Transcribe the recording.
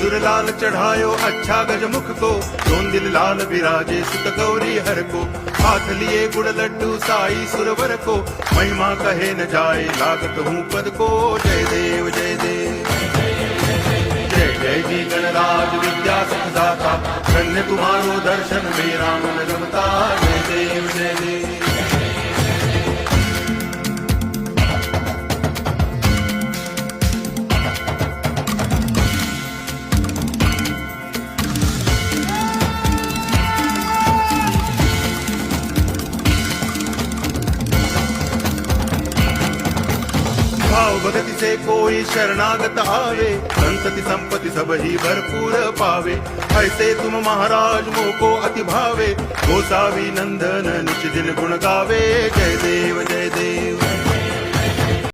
सिंदूर लाल चढ़ायो अच्छा गजमुख को, दोन दिल लाल विराजे सुत गौरी हर को, हाथ लिए गुड़ लड्डू साई सुरवर को, महिमा कहे न जाए लागत हूँ पद को। जय देव जय देव जय जय जी गणराज विद्या सुखदाता, धन्य तुम्हारो दर्शन मेरा मन रमता। जय देव जय देव भाव भगति से कोई शरणागत आवे, संतति संपत्ति सब ही भरपूर पावे। ऐसे तुम महाराज मोको अति भावे, गोसावी नंदन निच दिन गुण गावे। जय देव जय देव